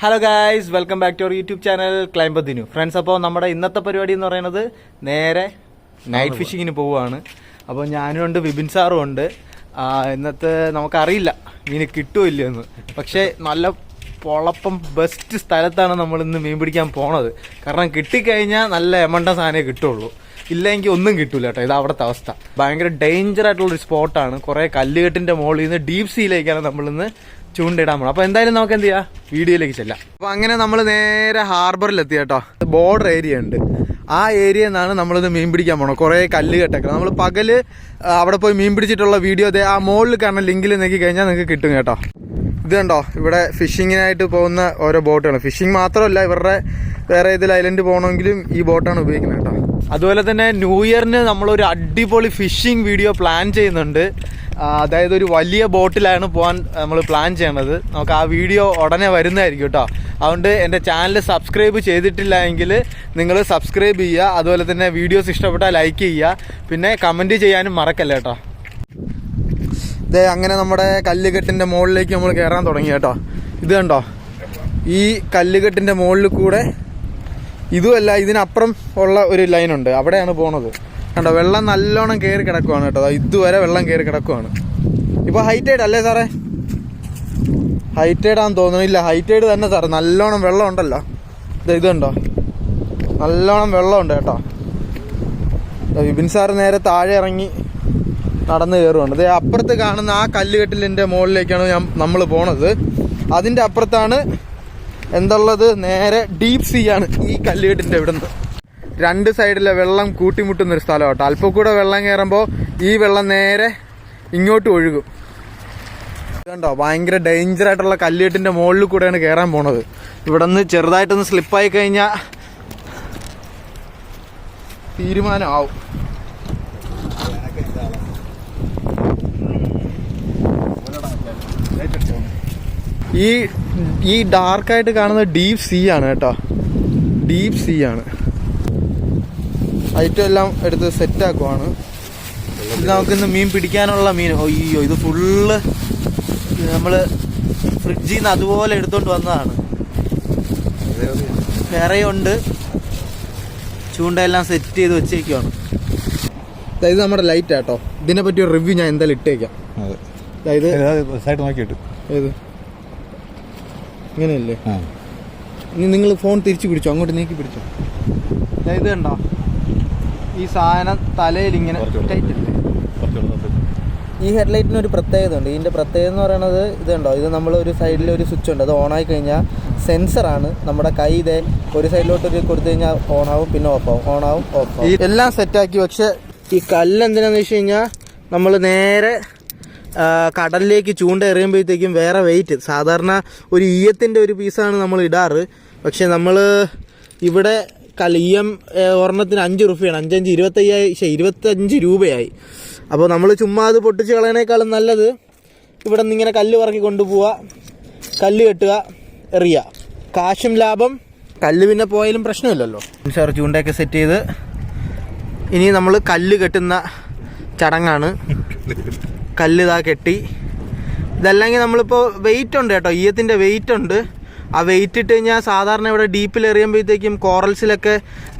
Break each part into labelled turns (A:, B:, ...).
A: Hello guys, welcome back to our YouTube channel climber Dinu. Friends, അപ്പോൾ നമ്മുടെ ഇന്നത്തെ പരിപാടി എന്ന് പറയുന്നത് നേരെ നൈറ്റ് ഫിഷിങ്ങിന് പോവുകയാണ്. അപ്പോൾ ഞാനും ഉണ്ട്, വിപിൻ സാറും ഉണ്ട്. ഇന്നത്തെ നമുക്കറിയില്ല മീൻ കിട്ടുമോ ഇല്ലയെന്ന്. പക്ഷേ നല്ല പൊളപ്പം ബെസ്റ്റ് സ്ഥലത്താണ് നമ്മളിന്ന് മീൻ പിടിക്കാൻ പോണത്. കാരണം കിട്ടിക്കഴിഞ്ഞാൽ നല്ല എമണ്ട സാധനമേ കിട്ടുള്ളൂ, ഇല്ലെങ്കിൽ ഒന്നും കിട്ടൂല കേട്ടോ. ഇത് അവിടുത്തെ അവസ്ഥ. ഭയങ്കര ഡേഞ്ചർ ആയിട്ടുള്ളൊരു സ്പോട്ടാണ്. കുറേ കല്ലുകെട്ടിൻ്റെ മുകളിൽ നിന്ന് ഡീപ് സീയിലേക്കാണ് നമ്മളിന്ന് ചൂണ്ടിടാൻ പോകണം. അപ്പോൾ എന്തായാലും നമുക്ക് എന്ത് ചെയ്യാം, വീഡിയോയിലേക്ക് ചെല്ലാം. അപ്പോൾ അങ്ങനെ നമ്മൾ നേരെ ഹാർബറിലെത്തി കേട്ടോ. ബോർഡർ ഏരിയ ഉണ്ട്, ആ ഏരിയയിൽ നിന്നാണ് നമ്മളിത് മീൻ പിടിക്കാൻ പോകണം. കുറേ കല്ലുകെട്ടൊക്കെ നമ്മൾ പകല് അവിടെ പോയി മീൻ പിടിച്ചിട്ടുള്ള വീഡിയോ ആ മുകളിൽ കാണുന്ന ലിങ്കിൽ നോക്കി കഴിഞ്ഞാൽ നിങ്ങൾക്ക് കിട്ടും കേട്ടോ. ഇത് കണ്ടോ, ഇവിടെ ഫിഷിങ്ങിനായിട്ട് പോകുന്ന ഓരോ ബോട്ടാണ്. ഫിഷിങ് മാത്രമല്ല, ഇവരുടെ വേറെ ഏതെങ്കിലും ഐലൻഡ് പോകണമെങ്കിലും ഈ ബോട്ടാണ് ഉപയോഗിക്കുന്നത് കേട്ടോ. അതുപോലെ തന്നെ ന്യൂ ഇയറിന് നമ്മളൊരു അടിപൊളി ഫിഷിംഗ് വീഡിയോ പ്ലാൻ ചെയ്യുന്നുണ്ട്. അതായത് ഒരു വലിയ ബോട്ടിലാണ് പോകാൻ നമ്മൾ പ്ലാൻ ചെയ്യണത്. നമുക്ക് ആ വീഡിയോ ഉടനെ വരുന്നതായിരിക്കും കേട്ടോ. അതുകൊണ്ട് എൻ്റെ ചാനൽ സബ്സ്ക്രൈബ് ചെയ്തിട്ടില്ല എങ്കിൽ നിങ്ങൾ സബ്സ്ക്രൈബ് ചെയ്യുക. അതുപോലെ തന്നെ വീഡിയോസ് ഇഷ്ടപ്പെട്ടാൽ ലൈക്ക് ചെയ്യുക, പിന്നെ കമൻറ്റ് ചെയ്യാനും മറക്കല്ല കേട്ടോ. ഇതേ അങ്ങനെ നമ്മുടെ കല്ലുകെട്ടിൻ്റെ മുകളിലേക്ക് നമ്മൾ കയറാൻ തുടങ്ങി കേട്ടോ. ഇത് കണ്ടോ, ഈ കല്ലുകെട്ടിൻ്റെ മുകളിൽ കൂടെ ഇതുമല്ല, ഇതിനപ്പുറം ഉള്ള ഒരു ലൈനുണ്ട്, അവിടെയാണ് പോണത്. കണ്ടോ, വെള്ളം നല്ലോണം കയറി കിടക്കുവാണ് കേട്ടോ. ഇതുവരെ വെള്ളം കയറി കിടക്കുവാണ്. ഇപ്പോൾ ഹൈറ്റൈഡ് അല്ലേ സാറേ? ഹൈറ്റൈഡാന്ന് തോന്നുന്നില്ല, ഹൈറ്റൈഡ് തന്നെ സാറേ. നല്ലോണം വെള്ളം ഉണ്ടല്ലോ. ഇത് കണ്ടോ, നല്ലോണം വെള്ളമുണ്ട് കേട്ടോ. വിപിൻ സാറ് നേരെ താഴെ ഇറങ്ങി നടന്ന് കയറുവാണ്. ഇത് അപ്പുറത്ത് കാണുന്ന ആ കല്ലുകെട്ടിലിൻ്റെ മുകളിലേക്കാണ് നമ്മൾ പോണത്. അതിൻ്റെ അപ്പുറത്താണ് എന്തുള്ളത്, നേരെ ഡീപ് സീ ആണ് ഈ കല്ലുകെട്ടിൻ്റെ ഇവിടെ നിന്ന്. രണ്ട് സൈഡിലെ വെള്ളം കൂട്ടിമുട്ടുന്നൊരു സ്ഥലം കേട്ടോ. അല്പം കൂടെ വെള്ളം കയറുമ്പോൾ ഈ വെള്ളം നേരെ ഇങ്ങോട്ട് ഒഴുകും. കണ്ടോ, ഭയങ്കര ഡേഞ്ചർ ആയിട്ടുള്ള കല്ലുകെട്ടിൻ്റെ മുകളിൽ കൂടെയാണ് കയറാൻ പോണത്. ഇവിടെ നിന്ന് ചെറുതായിട്ടൊന്ന് സ്ലിപ്പായി കഴിഞ്ഞാൽ തീരുമാനമാവും. ഈ ഡാർക്കായിട്ട് കാണുന്നത് ഡീപ് സീ ആണ് കേട്ടോ. ഡീപ് സീ ആണ്. ഐറ്റം എല്ലാം എടുത്ത് സെറ്റാക്കുവാണ്. ഇത് നമുക്കിന്ന് മീൻ പിടിക്കാനുള്ള മീൻ. അയ്യോ, ഇത് ഫുള്ള് നമ്മൾ ഫ്രിഡ്ജിൽ നിന്ന് അതുപോലെ എടുത്തോണ്ട് വന്നതാണ്. വേറെയുണ്ട്, ചൂണ്ടയെല്ലാം സെറ്റ് ചെയ്ത് വെച്ചേക്കുവാണ്. ഇത് നമ്മുടെ ലൈറ്റ് ആട്ടോ. ഇതിനെപ്പറ്റി ഒരു റിവ്യൂ ഞാൻ എന്തായാലും ഇട്ടേക്കാം. അതായത് സൈഡ് നോക്കിയിട്ട് ഏത് ഇങ്ങനെയല്ലേ? ഇനി നിങ്ങൾ ഫോൺ തിരിച്ചു പിടിച്ചോ, അങ്ങോട്ട് നീക്കി പിടിച്ചോ. അതായത് കണ്ടോ, ഈ സാധനം തലയിൽ ഇങ്ങനെ ടൈറ്റ് ഇല്ലേ? ഈ ഹെഡ്ലൈറ്റിന് ഒരു പ്രത്യേകത ഉണ്ട്. ഇതിൻ്റെ പ്രത്യേകത എന്ന് പറയുന്നത് ഇത് കണ്ടോ, ഇത് നമ്മൾ ഒരു സൈഡിൽ ഒരു സ്വിച്ച് ഉണ്ട്, അത് ഓണായി കഴിഞ്ഞാൽ സെൻസറാണ്. നമ്മുടെ കൈ ഇതേ ഒരു സൈഡിലോട്ട് കൊടുത്തു കഴിഞ്ഞാൽ ഓണാവും, പിന്നെ ഓഫാവും, ഓണാവും, ഓഫാവും, എല്ലാം സെറ്റാക്കി. പക്ഷെ ഈ കല്ല് എന്തിനാന്ന് വെച്ച് കഴിഞ്ഞാൽ നമ്മൾ നേരെ കടലിലേക്ക് ചൂണ്ട എറിയുമ്പോഴത്തേക്കും വേറെ വെയിറ്റ്. സാധാരണ ഒരു ഈയത്തിൻ്റെ ഒരു പീസാണ് നമ്മൾ ഇടാറ്. പക്ഷെ നമ്മൾ ഇവിടെ ഈയം ഒരെണ്ണത്തിന് 5 രൂപയാണ്. 5 25 രൂപയായി. അപ്പോൾ നമ്മൾ ചുമ്മാ അത് പൊട്ടിച്ച് കളയണേക്കാളും നല്ലത് ഇവിടെ നിന്ന് ഇങ്ങനെ കല്ല് പറക്കി കൊണ്ടുപോവുക, കല്ല് കെട്ടുക, എറിയുക. കാശും ലാഭം, കല്ല് പിന്നെ പോയാലും പ്രശ്നമില്ലല്ലോ. സാർ ചൂണ്ടയൊക്കെ സെറ്റ് ചെയ്ത് ഇനി നമ്മൾ കല്ല് കെട്ടുന്ന ചടങ്ങാണ്. കല്ല് ഇതാ കെട്ടി. ഇതല്ലെങ്കിൽ നമ്മളിപ്പോൾ വെയിറ്റ് ഉണ്ട് കേട്ടോ, ഈയത്തിൻ്റെ വെയിറ്റ് ഉണ്ട്. ആ വെയിറ്റ് ഇട്ട് കഴിഞ്ഞാൽ സാധാരണ ഇവിടെ ഡീപ്പിൽ എറിയുമ്പോഴത്തേക്കും കോറൽസിലൊക്കെ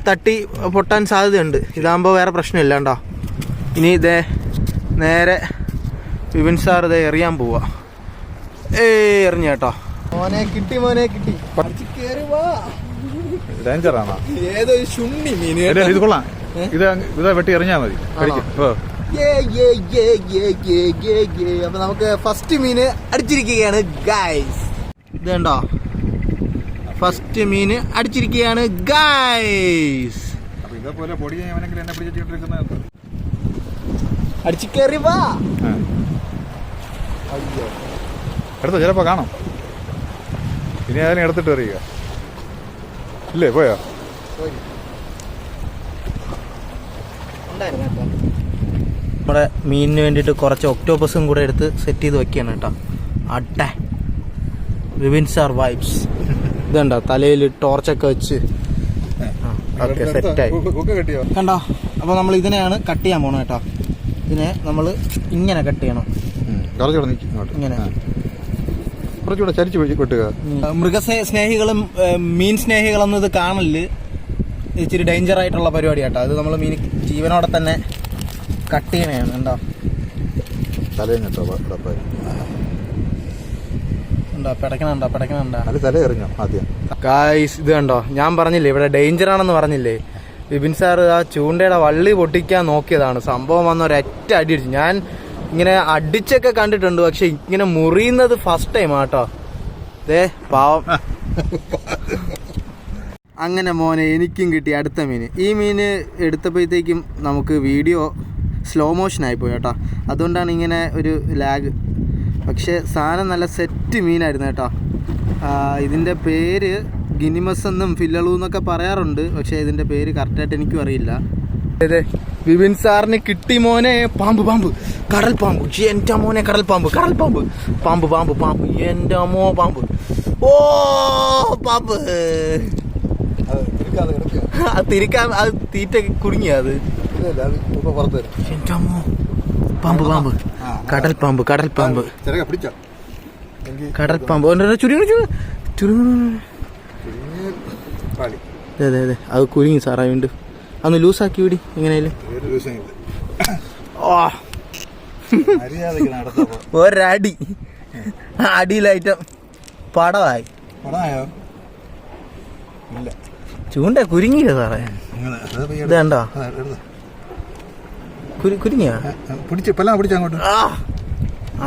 A: തട്ടി പൊട്ടാൻ സാധ്യതയുണ്ട്. ഇതാകുമ്പോൾ വേറെ പ്രശ്നമില്ല കേട്ടോ. ഇനി ഇതേ നേരെ വിപിൻ സാർ ഇതേ എറിയാൻ പോവാ. എറിഞ്ഞ കേട്ടോ. മോനെ കിട്ടി, മോനെ കിട്ടി. ഏതൊരു ശുണ്ണി മീൻ.
B: ഇത് കൊള്ളാം, ഇത് വെട്ടി എറിഞ്ഞാൽ മതി.
A: അപ്പൊ നമുക്ക് ഫസ്റ്റ് മീന് അടിച്ചിരിക്കുകയാണ് ഗൈസ്. ഇത് കണ്ടോ, ഫസ്റ്റ് മീന് അടിച്ചിരിക്കുകയാണ് ഗൈസ്. അടിച്ചു കയറി വാ.
B: എടുത്തോ, ചിലപ്പോ കാണാം. ഇനി അതിനെ എടുത്തിട്ട് എറിയുക. ഇല്ലേ, പോയോ?
A: നമ്മുടെ മീനിന് വേണ്ടിയിട്ട് കുറച്ച് ഒക്ടോപ്പസും കൂടെ എടുത്ത് സെറ്റ് ചെയ്ത് വെക്കുകയാണ് കേട്ടോ. അട്ടെ വിപിൻ സാർ വൈബ്സ്. ഇതുണ്ടോ, തലയിൽ ടോർച്ചൊക്കെ വെച്ച് ഓക്കെ സെറ്റായി കണ്ടോ. അപ്പോൾ നമ്മൾ ഇതിനെയാണ് കട്ട് ചെയ്യാൻ പോകണം കേട്ടോ. ഇതിനെ നമ്മൾ ഇങ്ങനെ കട്ട് ചെയ്യണം, ഇങ്ങനെ.
B: കുറച്ചുകൂടെ ചരിച്ച് വെട്ടുക.
A: മൃഗസ്നേഹികളും മീൻ സ്നേഹികളൊന്നും ഇത് കാണല് ഇച്ചിരി ഡേഞ്ചർ ആയിട്ടുള്ള പരിപാടി കേട്ടോ. അത് നമ്മൾ മീൻ ജീവനോടെ തന്നെ കട്ട് ചെയ്യണതാണ്. ഉണ്ടോ
B: തലയും കേട്ടോ
A: പിടക്കണുണ്ടോ
B: അത് തല എറിഞ്ഞോ ആദ്യം.
A: ഗായ്സ് ഇത് കണ്ടോ, ഞാൻ പറഞ്ഞില്ലേ ഇവിടെ ഡേഞ്ചർ ആണെന്ന് പറഞ്ഞില്ലേ. വിപിൻ സാർ ആ ചൂണ്ടയുടെ വള്ളി പൊട്ടിക്കാൻ നോക്കിയതാണ്. സംഭവം വന്ന ഒരൊറ്റ അടി അടിച്ചു. ഞാൻ ഇങ്ങനെ അടിച്ചൊക്കെ കണ്ടിട്ടുണ്ട്, പക്ഷെ ഇങ്ങനെ മുറിയുന്നത് ഫസ്റ്റ് ടൈം ആട്ടോ. ദേ പാവം. അങ്ങനെ മോനെ എനിക്കും കിട്ടി അടുത്ത മീൻ. ഈ മീൻ എടുത്തപ്പോഴത്തേക്കും നമുക്ക് വീഡിയോ സ്ലോ മോഷൻ ആയിപ്പോയി കേട്ടോ. അതുകൊണ്ടാണ് ഇങ്ങനെ ഒരു ലാഗ്. പക്ഷേ സാധനം നല്ല സെറ്റ് മീനായിരുന്നു കേട്ടോ. ഇതിൻ്റെ പേര് ഗിനിമസ് എന്നും ഫില്ലളു എന്നൊക്കെ പറയാറുണ്ട്, പക്ഷേ ഇതിൻ്റെ പേര് കറക്റ്റായിട്ട് എനിക്കും അറിയില്ല. അതെ വിപിൻ സാറിന് കിട്ടി മോനെ. പാമ്പ് കടൽ പാമ്പ്. എൻ്റെ മോനെ കടൽ പാമ്പ് എൻ്റെ അമ്മോ പാമ്പ്. ഓ പാമ്പ് തിരിക്കാൻ അത് തീറ്റ കുടുങ്ങിയ അത്. എൻ്റെ അമ്മോ പാമ്പ് കടൽ പാമ്പ് അതെ അത് കുരുങ്ങി സാറാ. വീണ്ടും അന്ന് ലൂസാക്കി വിടി എങ്ങനെയാലും. ഒരടി അടിയിലായിട്ട് പടമായി. ചൂണ്ട കുരുങ്ങിയില്ല സാറേ. ഇതേണ്ടോ കുരുങ്ങിയാ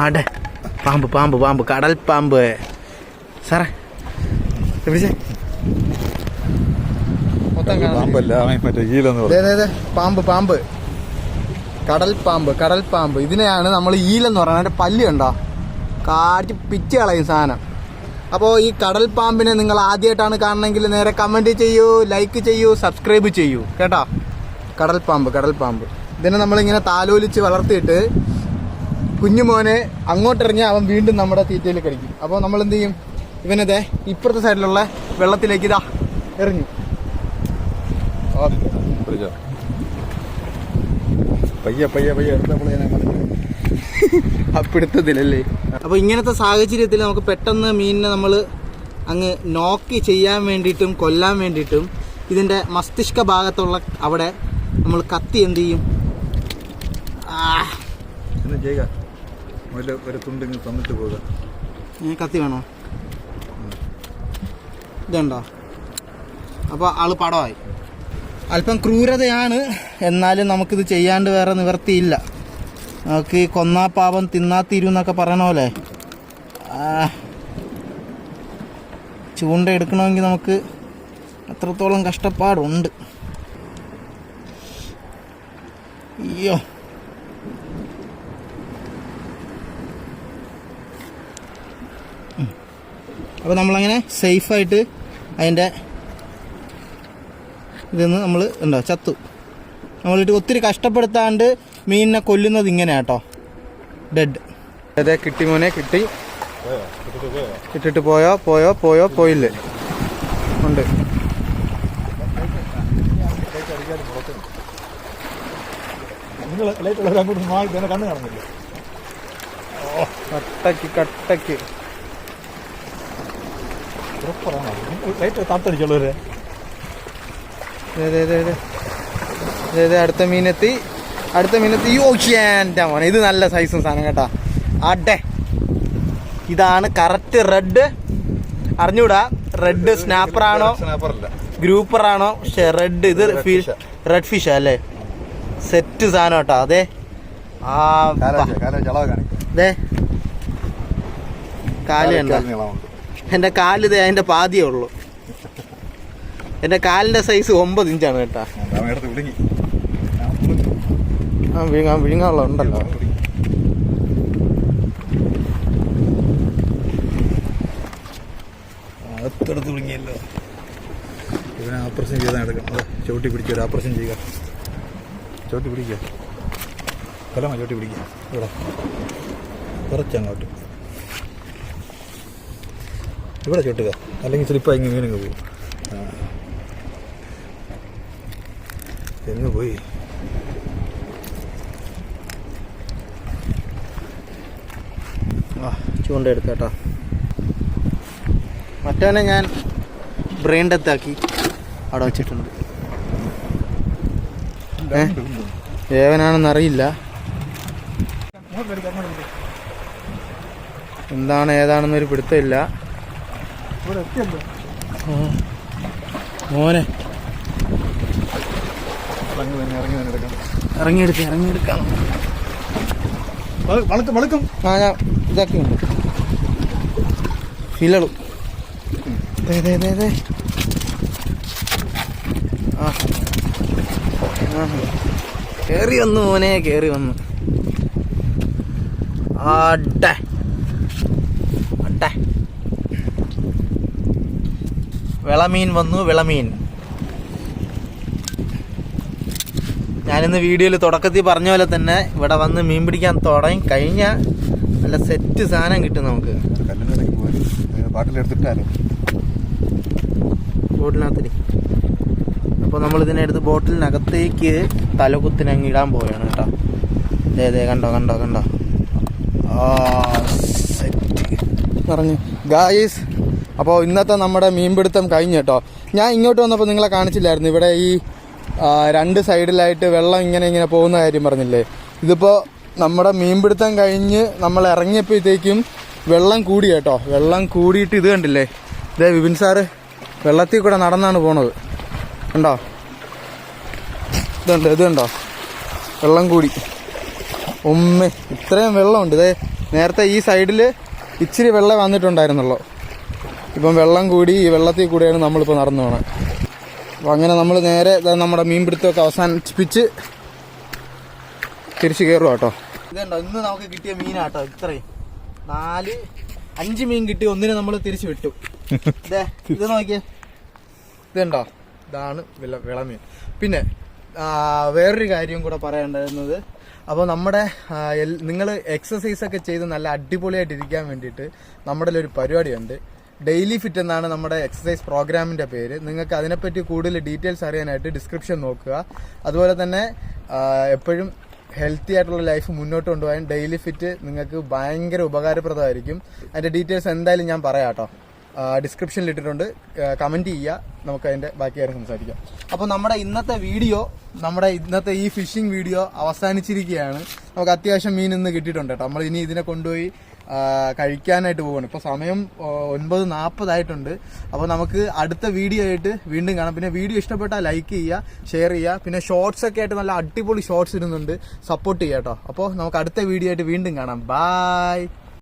A: ആടെ പാമ്പ് കടൽ പാമ്പ് സാറേ പിടിച്ചേ. പാമ്പ് കടൽ പാമ്പ് ഇതിനെയാണ് നമ്മൾ ഈലെന്ന് പറയുന്നത്. അതിന്റെ പല്ല് കണ്ടോ, കാട്ടി പിച്ച് കളയും സാധനം. അപ്പോൾ ഈ കടൽ പാമ്പിനെ നിങ്ങൾ ആദ്യമായിട്ടാണ് കാണണമെങ്കിൽ നേരെ കമന്റ് ചെയ്യൂ, ലൈക്ക് ചെയ്യൂ, സബ്സ്ക്രൈബ് ചെയ്യൂ കേട്ടോ. കടൽ പാമ്പ് ഇതിനെ നമ്മളിങ്ങനെ താലോലിച്ച് വളർത്തിയിട്ട് കുഞ്ഞുമോനെ അങ്ങോട്ടെറിഞ്ഞാൽ അവൻ വീണ്ടും നമ്മുടെ തീറ്റയിൽ കടിക്കും. അപ്പോൾ നമ്മൾ എന്ത് ചെയ്യും, ഇവനതെ ഇപ്പുറത്തെ സൈഡിലുള്ള വെള്ളത്തിലേക്ക് ഇതാ എറിഞ്ഞു. അപ്പിടുത്തത്തിലല്ലേ. അപ്പോൾ ഇങ്ങനത്തെ സാഹചര്യത്തിൽ നമുക്ക് പെട്ടെന്ന് മീനിനെ നമ്മൾ അങ്ങ് നോക്കി ചെയ്യാൻ വേണ്ടിയിട്ടും കൊല്ലാൻ വേണ്ടിയിട്ടും ഇതിൻ്റെ മസ്തിഷ്ക ഭാഗത്തുള്ള അവിടെ നമ്മൾ കത്തി എന്ത് ചെയ്യും, കത്തി വേണോ? ഇതുണ്ടോ? അപ്പോൾ ആള് പടമായി. അല്പം ക്രൂരതയാണ്, എന്നാലും നമുക്കിത് ചെയ്യാണ്ട് വേറെ നിവർത്തിയില്ല. നമുക്ക് ഈ കൊന്നാ പാപം തിന്നാ തീരും എന്നൊക്കെ പറയണ പോലെ ചൂണ്ട എടുക്കണമെങ്കിൽ നമുക്ക് അത്രത്തോളം കഷ്ടപ്പാടുണ്ട്. അയ്യോ അപ്പോൾ നമ്മളങ്ങനെ സേഫായിട്ട് അതിൻ്റെ ഇതെന്ന് നമ്മൾ ഉണ്ടോ ചത്തു. നമ്മളിട്ട് ഒത്തിരി കഷ്ടപ്പെടുത്താണ്ട് മീനിനെ കൊല്ലുന്നത് ഇങ്ങനെ കേട്ടോ. ഡെഡ്. അതെ കിട്ടി മോനെ കിട്ടി. ഇട്ടിട്ട് പോയില്ലേ ഉണ്ട്. കട്ടക്ക് താത്തടിച്ചോളൂ. അടുത്ത മീനെത്തി. യോന്റെ മോനെ ഇത് നല്ല സൈസും സാധനം കേട്ടാ. അടെ ഇതാണ് കറക്റ്റ് റെഡ്. അറിഞ്ഞൂടാ റെഡ് സ്നാപ്പറാണോ ഗ്രൂപ്പറാണോ, പക്ഷെ റെഡ് ഇത് റെഡ് ഫിഷ് അല്ലേ. സെറ്റ് സാധനം കേട്ടോ. അതെ കാല് കണ്ട. എൻ്റെ കാലിത് അതിൻ്റെ പാതിയേ ഉള്ളൂ. എൻ്റെ കാലിൻ്റെ സൈസ് 9 ഇഞ്ചാണ് കേട്ടാ. വിഴുങ്ങാനുള്ള ഉണ്ടല്ലോ. അടുത്തടുത്ത് വിഴുങ്ങിയല്ലോ.
B: ഇവനെ ഓപ്പറേഷൻ ചെയ്താൽ എടുക്കണം. ചവിട്ടി പിടിക്കുക, ഒരു ഓപ്പറേഷൻ ചെയ്യുക. ചവിട്ടി പിടിക്കുക, കൊല്ലമ്മ ചവിട്ടി പിടിക്കുക. ഇവിടെ കുറച്ചങ്ങോട്ട് ഇവിടെ ചുട്ടുക, അല്ലെങ്കിൽ സ്ലിപ്പായി ഇങ്ങനെ പോകും. എങ്ങ് പോയി.
A: ചൂണ്ട എടുത്തേട്ടാ. മറ്റവനെ ഞാൻ ബ്രെയിൻ ഡെത്ത് ആക്കി അവിടെ വെച്ചിട്ടുണ്ട്. ഏവനാണെന്നറിയില്ല, എന്താണ് ഏതാണെന്നൊരു പിടുത്തമില്ല. മോനെ ഇറങ്ങിയെടുക്കാം. ആ ഞാൻ ഇതാക്കിയുണ്ട് ഫിലളും. കേറി വന്നു മോനെ, കേറി വന്നു. അട്ടെ വിളമീൻ വന്നു, വിളമീൻ. ഞാനിന്ന് വീഡിയോയിൽ തുടക്കത്തിൽ പറഞ്ഞ പോലെ തന്നെ ഇവിടെ വന്ന് മീൻ പിടിക്കാൻ തുടങ്ങി കഴിഞ്ഞാൽ നല്ല സെറ്റ് സാധനം കിട്ടും നമുക്ക്. ബോട്ടിനകത്തിന് അപ്പോൾ നമ്മളിതിനെടുത്ത് ബോട്ടിലിനകത്തേക്ക് തലകുത്തിനങ്ങ് ഇടാൻ പോവുകയാണ് കേട്ടോ. അതെ കണ്ടോ സെറ്റ് പറഞ്ഞു ഗായ്സ്. അപ്പോൾ ഇന്നത്തെ നമ്മുടെ മീൻപിടുത്തം കഴിഞ്ഞു കേട്ടോ. ഞാൻ ഇങ്ങോട്ട് വന്നപ്പോൾ നിങ്ങളെ കാണിച്ചില്ലായിരുന്നു, ഇവിടെ ഈ രണ്ട് സൈഡിലായിട്ട് വെള്ളം ഇങ്ങനെ പോകുന്ന കാര്യം പറഞ്ഞില്ലേ. ഇതിപ്പോൾ നമ്മുടെ മീൻപിടുത്തം കഴിഞ്ഞ് നമ്മൾ ഇറങ്ങിയപ്പോഴത്തേക്കും വെള്ളം കൂടി കേട്ടോ. വെള്ളം കൂടിയിട്ട് ഇത് കണ്ടില്ലേ, ഇതേ വിപിൻ സാറ് വെള്ളത്തിൽ കൂടെ നടന്നാണ് പോണത്. കണ്ടോ, ഇത് കണ്ടോ, വെള്ളം കൂടി. ഇത്രയും വെള്ളമുണ്ട്. ഇതേ നേരത്തെ ഈ സൈഡിൽ ഇച്ചിരി വെള്ളം വന്നിട്ടുണ്ടായിരുന്നുള്ളൂ. ഇപ്പം വെള്ളം കൂടി, ഈ വെള്ളത്തിൽ കൂടെയാണ് നമ്മളിപ്പോൾ നടന്നു പോകണം. അപ്പോൾ അങ്ങനെ നമ്മൾ നേരെ നമ്മുടെ മീൻപിടുത്തമൊക്കെ അവസാനിപ്പിച്ച് തിരിച്ച് കയറുക കേട്ടോ. ഇതുണ്ടോ ഇന്ന് നമുക്ക് കിട്ടിയ മീനാട്ടോ. ഇത്രയും 4-5 മീൻ കിട്ടി, ഒന്നിനെ നമ്മൾ തിരിച്ചു വിട്ടു. ഇത് നോക്കിയേ, ഇതുണ്ടോ, ഇതാണ് വിളമീൻ. പിന്നെ വേറൊരു കാര്യം കൂടെ പറയേണ്ടത്, അപ്പോൾ നമ്മുടെ നിങ്ങൾ എക്സസൈസൊക്കെ ചെയ്ത് നല്ല അടിപൊളിയായിട്ടിരിക്കാൻ വേണ്ടിയിട്ട് നമ്മുടെ ഒരു പരിപാടിയുണ്ട്. ഡെയിലി ഫിറ്റ് എന്നാണ് നമ്മുടെ എക്സസൈസ് പ്രോഗ്രാമിൻ്റെ പേര്. നിങ്ങൾക്ക് അതിനെപ്പറ്റി കൂടുതൽ ഡീറ്റെയിൽസ് അറിയാനായിട്ട് ഡിസ്ക്രിപ്ഷൻ നോക്കുക. അതുപോലെ തന്നെ എപ്പോഴും ഹെൽത്തി ആയിട്ടുള്ള ലൈഫ് മുന്നോട്ട് കൊണ്ടുപോകാൻ ഡെയിലി ഫിറ്റ് നിങ്ങൾക്ക് ഭയങ്കര ഉപകാരപ്രദമായിരിക്കും. അതിൻ്റെ ഡീറ്റെയിൽസ് എന്തായാലും ഞാൻ പറയാം കേട്ടോ. ഡിസ്ക്രിപ്ഷനിൽ ഇട്ടിട്ടുണ്ട്, കമൻറ്റ് ചെയ്യുക, നമുക്ക് അതിൻ്റെ ബാക്കി കാര്യം സംസാരിക്കാം. അപ്പോൾ നമ്മുടെ ഇന്നത്തെ ഈ ഫിഷിംഗ് വീഡിയോ അവസാനിച്ചിരിക്കുകയാണ്. നമുക്ക് അത്യാവശ്യം മീൻ ഇന്ന് കിട്ടിയിട്ടുണ്ട് കേട്ടോ. നമ്മൾ ഇനി ഇതിനെ കൊണ്ടുപോയി കഴിക്കാനായിട്ട് പോവുകയാണ്. ഇപ്പോൾ സമയം 9:40 ആയിട്ടുണ്ട്. അപ്പോൾ നമുക്ക് അടുത്ത വീഡിയോ ആയിട്ട് വീണ്ടും കാണാം. പിന്നെ വീഡിയോ ഇഷ്ടപ്പെട്ടാൽ ലൈക്ക് ചെയ്യുക, ഷെയർ ചെയ്യുക. പിന്നെ ഷോർട്സ് ഒക്കെ ആയിട്ട് നല്ല അടിപൊളി ഷോർട്സ് ഇടുന്നുണ്ട്, സപ്പോർട്ട് ചെയ്യുക കേട്ടോ. അപ്പോൾ നമുക്ക് അടുത്ത വീഡിയോ ആയിട്ട് വീണ്ടും കാണാം. ബൈ.